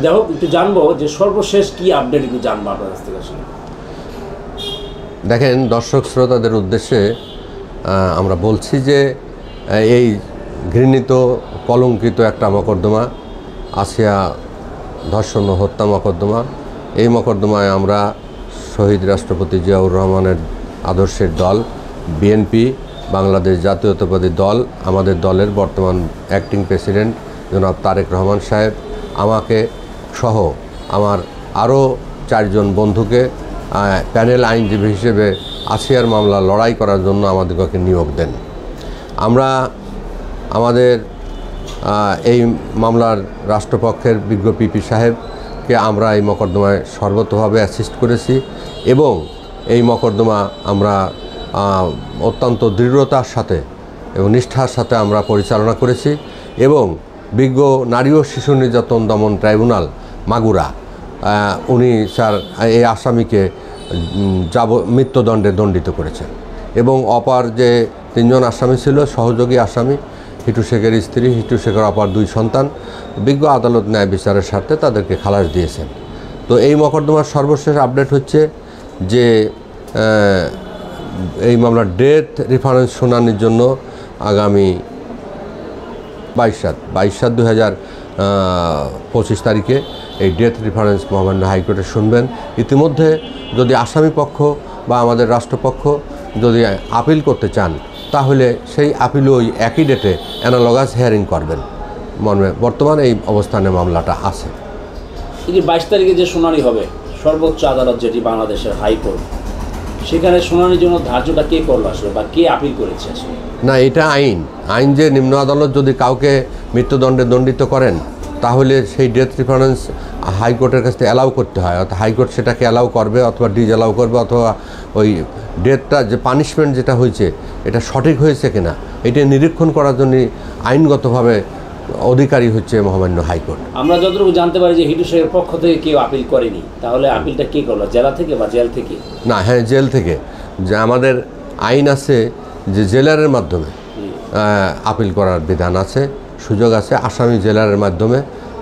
যাই হোক, একটু জানবো যে সর্বশেষ কি আপডেট একটু জানবো আপনার কাছ থেকে আসলে। দেখেন, দর্শক শ্রোতাদের উদ্দেশ্যে আমরা বলছি যে এই ঘৃণিত কলঙ্কিত একটা মকদ্দমা, আসিয়া ধর্ষণ ও হত্যা মকদ্দমা, এই মকদ্দমায় আমরা শহীদ রাষ্ট্রপতি জিয়াউর রহমানের আদর্শের দল বিএনপি, বাংলাদেশ জাতীয়তাবাদী দল, আমাদের দলের বর্তমান অ্যাক্টিং প্রেসিডেন্ট জনাব তারেক রহমান সাহেব আমাকে সহ আমার আরও 4 জন বন্ধুকে প্যানেল আইনজীবী হিসেবে আসিয়ার মামলা লড়াই করার জন্য আমাদেরকে নিয়োগ দেন। আমরা আমাদের এই মামলার রাষ্ট্রপক্ষের বিজ্ঞ পিপি সাহেবকে আমরা এই মকদ্দমায় সর্বতভাবে অ্যাসিস্ট করেছি এবং এই মকদ্দমা আমরা অত্যন্ত দৃঢ়তার সাথে এবং নিষ্ঠার সাথে আমরা পরিচালনা করেছি এবং বিজ্ঞ নারী ও শিশু নির্যাতন দমন ট্রাইব্যুনাল মাগুরা উনি স্যার এই আসামিকে মৃত্যুদণ্ডে দণ্ডিত করেছেন এবং অপার যে 3 জন আসামি ছিল, সহযোগী আসামি হিটু শেখের স্ত্রী, হিটু শেখের অপার 2 সন্তান, বিজ্ঞ আদালত ন্যায় বিচারের স্বার্থে তাদেরকে খালাস দিয়েছেন। তো এই মকদ্দমার সর্বশেষ আপডেট হচ্ছে যে এই মামলার ডেথ রেফারেন্স শুনানির জন্য আগামী 22/7/2025 তারিখে এই ডেথ রেফারেন্স মহামান্য হাইকোর্টে শুনবেন। ইতিমধ্যে যদি আসামি পক্ষ বা আমাদের রাষ্ট্রপক্ষ যদি আপিল করতে চান তাহলে সেই আপিলও ওই একই ডেটে অ্যানালগাস হিয়ারিং করবেন। বর্তমানে এই অবস্থানে মামলাটা আছে। এই যে 22 তারিখে যে শুনানি হবে সর্বোচ্চ আদালত, যেটি বাংলাদেশের হাইকোর্ট, সেখানে শুনানির জন্য ধার্যটা কে করলো আসলে, বা কে আপিল করেছে আসলে? না, এটা আইন যে নিম্ন আদালত যদি কাউকে মৃত্যুদণ্ডে দণ্ডিত করেন তাহলে সেই ডেথ রেফারেন্স হাইকোর্টের কাছ থেকে অ্যালাউ করতে হয়, অর্থাৎ হাইকোর্ট সেটাকে অ্যালাউ করবে অথবা ডিসঅ্যালাউ করবে, অথবা ওই ডেথটা যে পানিশমেন্ট যেটা হয়েছে এটা সঠিক হয়েছে কিনা এটা নিরীক্ষণ করার জন্য আইনগতভাবে অধিকারী হচ্ছে মহামান্য হাইকোর্ট। আমরা যতটুকু জানতে পারি যে হিটু শেখের পক্ষ থেকে কেউ আপিল করেনি, তাহলে আপিলটা কে করলো, জেলা থেকে বা জেল থেকে? না, হ্যাঁ, জেল থেকে। যে আমাদের আইন আছে যে জেলারের মাধ্যমে আপিল করার বিধান আছে, সুযোগ আছে, আসামি জেলারের মাধ্যমে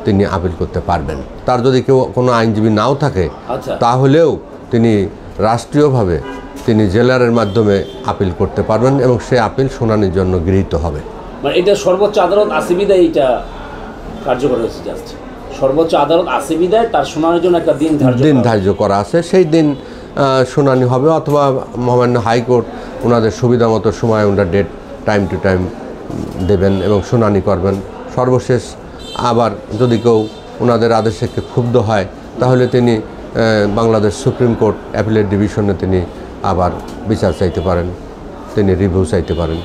তিনি আপিল করতে পারবেন। তার যদি কেউ কোনো আইনজীবী নাও থাকে তাহলেও তিনি রাষ্ট্রীয়ভাবে তিনি জেলারের মাধ্যমে আপিল করতে পারবেন এবং সে আপিল শুনানির জন্য গৃহীত হবে। মানে এটা সর্বোচ্চ আদালত আছে বিদায় এটা কার্যকর হয়েছে, জাস্ট সর্বোচ্চ আদালত আছে বিদায় তার শুনানির জন্য একটা দিন ধার্য করা আছে, সেই দিন শুনানি হবে, অথবা মহামান্য হাইকোর্ট ওনাদের সুবিধা মতো সময় ওনার ডেট টাইম টু টাইম দেবেন এবং শুনানি করবেন। সর্বশেষ আবার যদি কেউ ওনাদের আদেশে ক্ষুব্ধ হয় তাহলে তিনি বাংলাদেশ সুপ্রিম কোর্ট অ্যাপিলেট ডিভিশনে তিনি আবার বিচার চাইতে পারেন, তিনি রিভিউ চাইতে পারেন।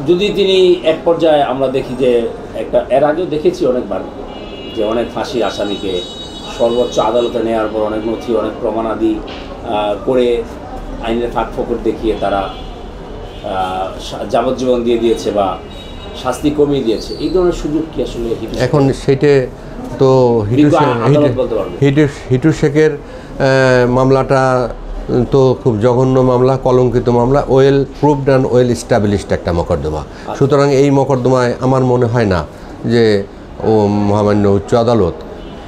যদি তিনি এক পর্যায়ে আমরা দেখি যে একটা এর আগেও দেখেছি অনেকবার যে অনেক ফাঁসির আসামিকে সর্বোচ্চ আদালতে নেওয়ার পর অনেক নথি অনেক প্রমাণাদি করে আইনের ফাঁক ফোকর দেখিয়ে তারা যাবজ্জীবন দিয়ে দিয়েছে বা শাস্তি কমিয়ে দিয়েছে। এই ধরনের সুযোগ কি আসলে এখন সেটা তো হিটু শেখের মামলাটা তো খুব জঘন্য মামলা, কলঙ্কিত মামলা, well proved and well established একটা মকদ্দমা। সুতরাং এই মকদ্দমায় আমার মনে হয় না যে মহামান্য উচ্চ আদালত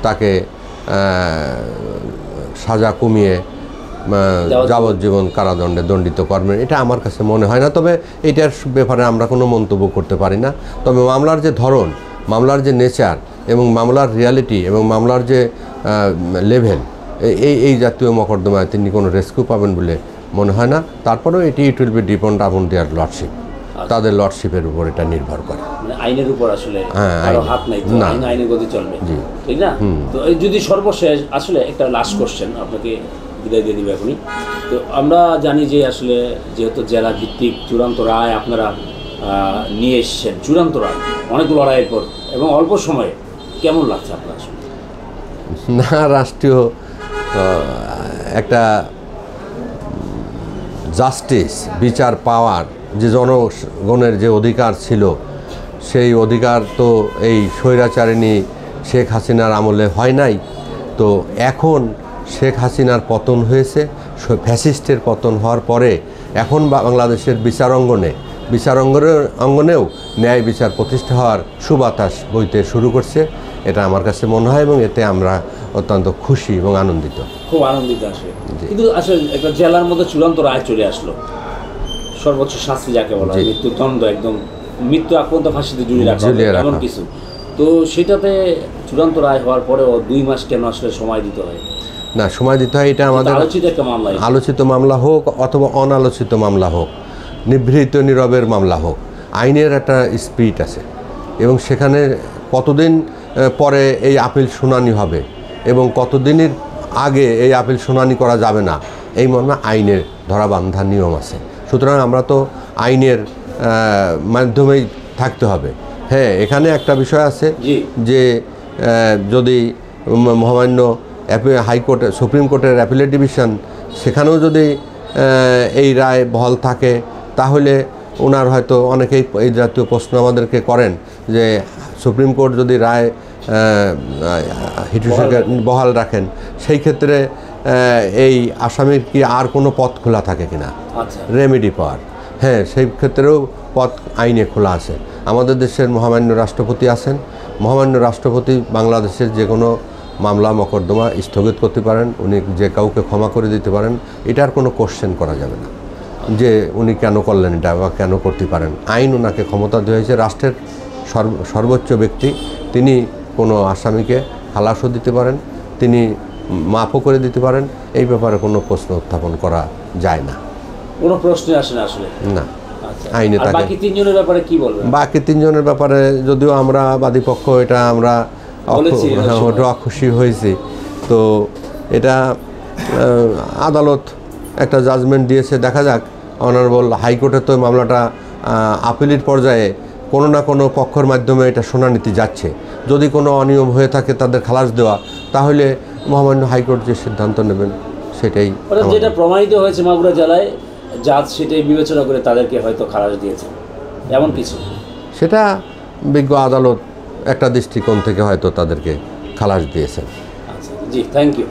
তাকে সাজা কমিয়ে যাবজ্জীবন কারাদণ্ডে দণ্ডিত করবেন, এটা আমার কাছে মনে হয় না। তবে এটার ব্যাপারে আমরা কোনো মন্তব্য করতে পারি না। তবে মামলার যে ধরন, মামলার যে নেচার এবং মামলার রিয়ালিটি এবং মামলার যে লেভেল, এই জাতীয় মকদ্দমায় তিনি কোনো রেস্কিউ পাবেন বলে মনে হয় না। তারপরেও ইট উইল বি ডিপেন্ড আপন দেয়ার লর্ডশিপ, তাদের লর্ডশিপের উপর এটা নির্ভর করে। মানে আইনের উপর আসলে হাত নাই, আইনের গতি চলবে, ঠিক না? তো যদি সর্বশেষ আসলে একটা লাস্ট কোশ্চেন আপনাকে বিদায় দিয়ে দিবে এখনই। তো আমরা জানি যে আসলে যেহেতু জেলা ভিত্তিক চূড়ান্ত রায় আপনারা নিয়ে এসছেন, চূড়ান্ত রায় অনেক লড়াইয়ের পর এবং অল্প সময়ে, কেমন লাগছে আপনার? না, রাষ্ট্রীয় একটা জাস্টিস, বিচার পাওয়ার যে জনগণের যে অধিকার ছিল, সেই অধিকার তো এই স্বৈরাচারিণী শেখ হাসিনার আমলে হয় নাই। তো এখন শেখ হাসিনার পতন হয়েছে, ফ্যাসিস্টের পতন হওয়ার পরে এখন বাংলাদেশের বিচার অঙ্গনেও ন্যায় বিচার প্রতিষ্ঠা হওয়ার সুবাতাস বইতে শুরু করছে এটা আমার কাছে মনে হয়, এবং এতে আমরা অত্যন্ত খুশি এবং আনন্দিত। খুব আনন্দিত আসলে। কিন্তু আসলে একটা জেলার মধ্যে চূড়ান্ত রায় চলে আসলো, সর্বোচ্চ শাস্তি যাকে বলা হয়, মৃত্যুদণ্ড, একদম মৃত্যু পর্যন্ত ফাঁসিতে ঝুলিয়ে রাখা এমন কিছু। তো সেটাতে চূড়ান্ত রায় হওয়ার পরেও 2 মাস কেন আসলে সময় দিতে হয়? না, সময় দিতে হয়, এটা আমাদের আলোচিত একটা মামলা, আলোচিত মামলা হোক অথবা অনালোচিত মামলা হোক, নিভৃত নীরবের মামলা হোক, আইনের একটা স্পিরিট আছে, এবং সেখানে কতদিন পরে এই আপিল শুনানি হবে এবং কতদিনের আগে এই আপিল শুনানি করা যাবে না, এই মর্মে আইনের ধরাবাঁধা নিয়ম আছে। সুতরাং আমরা তো আইনের মাধ্যমেই থাকতে হবে। হ্যাঁ, এখানে একটা বিষয় আছে যে যদি মহামান্য হাইকোর্টে, সুপ্রিম কোর্টের অ্যাপিলেট ডিভিশন, সেখানেও যদি এই রায় বহাল থাকে, তাহলে ওনার হয়তো অনেকেই এই জাতীয় প্রশ্ন আমাদেরকে করেন যে সুপ্রিম কোর্ট যদি রায় হিটুসাকে বহাল রাখেন, সেই ক্ষেত্রে এই আসামির কি আর কোনো পথ খোলা থাকে কিনা রেমেডি পাওয়ার? হ্যাঁ, সেই ক্ষেত্রেও পথ আইনে খোলা আছে। আমাদের দেশের মহামান্য রাষ্ট্রপতি আছেন। মহামান্য রাষ্ট্রপতি বাংলাদেশের যে কোনো মামলা মকদ্দমা স্থগিত করতে পারেন, উনি যে কাউকে ক্ষমা করে দিতে পারেন, এটার কোনো কোশ্চেন করা যাবে না যে উনি কেন করলেন এটা বা কেন করতে পারেন। আইন ওনাকে ক্ষমতা দেওয়া হয়েছে, রাষ্ট্রের সর্বোচ্চ ব্যক্তি, তিনি কোনো আসামিকে খালাসও দিতে পারেন, তিনি মাফও করে দিতে পারেন। এই ব্যাপারে কোনো প্রশ্ন উত্থাপন করা যায় না, কোনো প্রশ্ন আসে না আসলে না। আইনে থাকে। বাকি 3 জনের ব্যাপারে কি বলবেন? বাকি 3 জনের ব্যাপারে যদিও আমরা বাদীপক্ষ, এটা আমরা খুশি হয়েছি। তো এটা আদালত একটা জাজমেন্ট দিয়েছে, দেখা যাক। অনারেবল হাইকোর্টে তো মামলাটা আপিলের পর্যায়ে কোনো না কোনো পক্ষের মাধ্যমে এটা শুনানিতে যাচ্ছে। যদি কোনো অনিয়ম হয়ে থাকে তাদের খালাস দেওয়া, তাহলে মহামান্য হাইকোর্ট যে সিদ্ধান্ত নেবেন সেটাই। যেটা প্রমাণিত হয়েছে মাগুরা জেলায়, জাজ সেটাই বিবেচনা করে তাদেরকে হয়তো খালাস দিয়েছে, এমন কিছু। সেটা বিজ্ঞ আদালত একটা দৃষ্টিকোণ থেকে হয়তো তাদেরকে খালাস দিয়েছেন। আচ্ছা, জি, থ্যাংক ইউ।